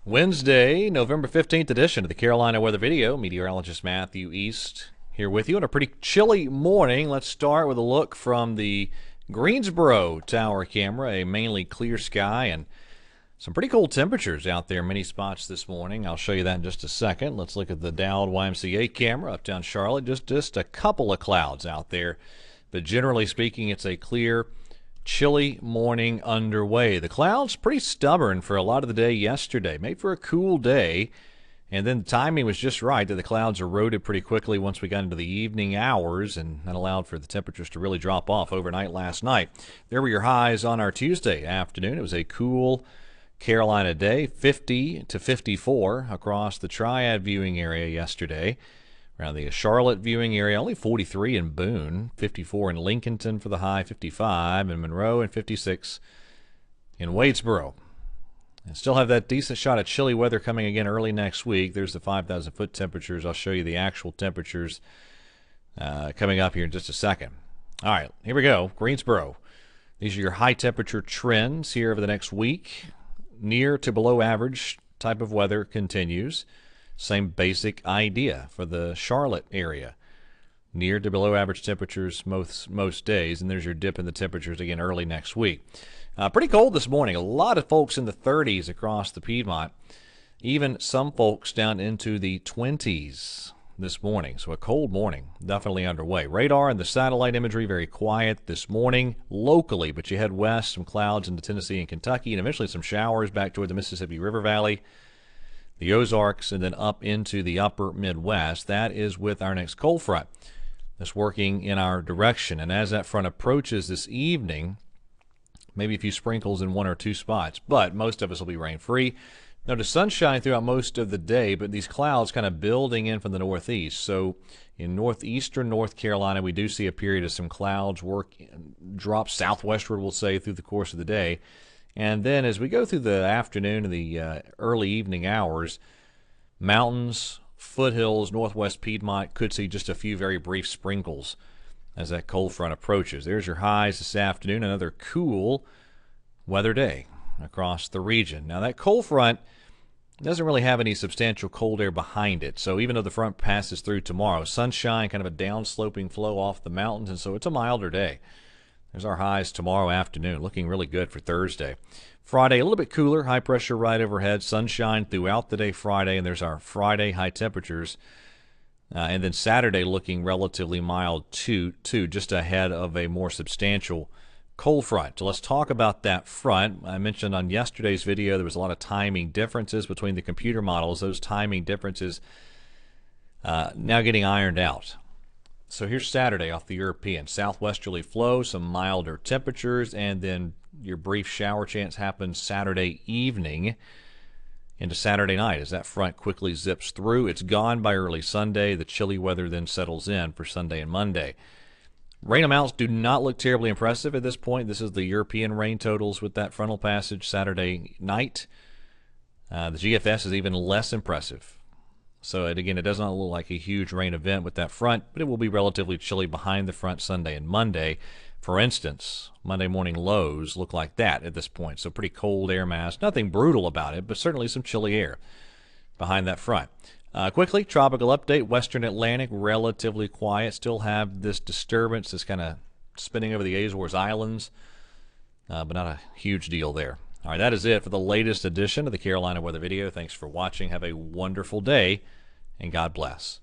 Wednesday, November 15th edition of the Carolina Weather Video. Meteorologist Matthew East here with you on a pretty chilly morning. Let's start with a look from the Greensboro tower camera. A mainly clear sky and some pretty cold temperatures out there in many spots this morning. I'll show you that in just a second. Let's look at the Dowd YMCA camera uptown Charlotte. Just a couple of clouds out there, but generally speaking, it's a clear, chilly morning underway. The clouds pretty stubborn for a lot of the day yesterday. Made for a cool day, and then the timing was just right that the clouds eroded pretty quickly once we got into the evening hours, and that allowed for the temperatures to really drop off overnight last night. There were your highs on our Tuesday afternoon. It was a cool Carolina day, 50 to 54 across the Triad viewing area yesterday. Around the Charlotte viewing area, only 43 in Boone, 54 in Lincolnton for the high, 55 in Monroe, and 56 in Wadesboro. And still have that decent shot of chilly weather coming again early next week. There's the 5,000-foot temperatures. I'll show you the actual temperatures coming up here in just a second. All right, here we go. Greensboro. These are your high temperature trends here over the next week. Near to below average type of weather continues. Same basic idea for the Charlotte area. Near to below average temperatures most days, and there's your dip in the temperatures again early next week. Pretty cold this morning. A lot of folks in the 30s across the Piedmont. Even some folks down into the 20s this morning. So a cold morning definitely underway. Radar and the satellite imagery very quiet this morning locally, but you head west, some clouds into Tennessee and Kentucky, and eventually some showers back toward the Mississippi River Valley, the Ozarks, and then up into the upper Midwest. That is with our next cold front that's working in our direction. And as that front approaches this evening, maybe a few sprinkles in one or two spots, but most of us will be rain-free. Notice sunshine throughout most of the day, but these clouds kind of building in from the northeast. So in northeastern North Carolina, we do see a period of some clouds drop southwestward, we'll say, through the course of the day. And then as we go through the afternoon and the early evening hours, mountains, foothills, northwest Piedmont could see just a few very brief sprinkles as that cold front approaches. There's your highs this afternoon, another cool weather day across the region. Now that cold front doesn't really have any substantial cold air behind it, so even though the front passes through tomorrow, sunshine, kind of a downsloping flow off the mountains, and so it's a milder day. There's our highs tomorrow afternoon, looking really good for Thursday. Friday, a little bit cooler, high pressure right overhead, sunshine throughout the day Friday, and there's our Friday high temperatures. And then Saturday looking relatively mild too, just ahead of a more substantial cold front. So let's talk about that front. I mentioned on yesterday's video there was a lot of timing differences between the computer models. Those timing differences now getting ironed out. So here's Saturday off the European. Southwesterly flow, some milder temperatures, and then your brief shower chance happens Saturday evening into Saturday night as that front quickly zips through. It's gone by early Sunday. The chilly weather then settles in for Sunday and Monday. Rain amounts do not look terribly impressive at this point. This is the European rain totals with that frontal passage Saturday night. The GFS is even less impressive. So again, it does not look like a huge rain event with that front, but it will be relatively chilly behind the front Sunday and Monday. For instance, Monday morning lows look like that at this point. So pretty cold air mass. Nothing brutal about it, but certainly some chilly air behind that front. Quickly, tropical update. Western Atlantic, relatively quiet. Still have this disturbance that's kind of spinning over the Azores Islands, but not a huge deal there. All right, that is it for the latest edition of the Carolina Weather Video. Thanks for watching. Have a wonderful day, and God bless.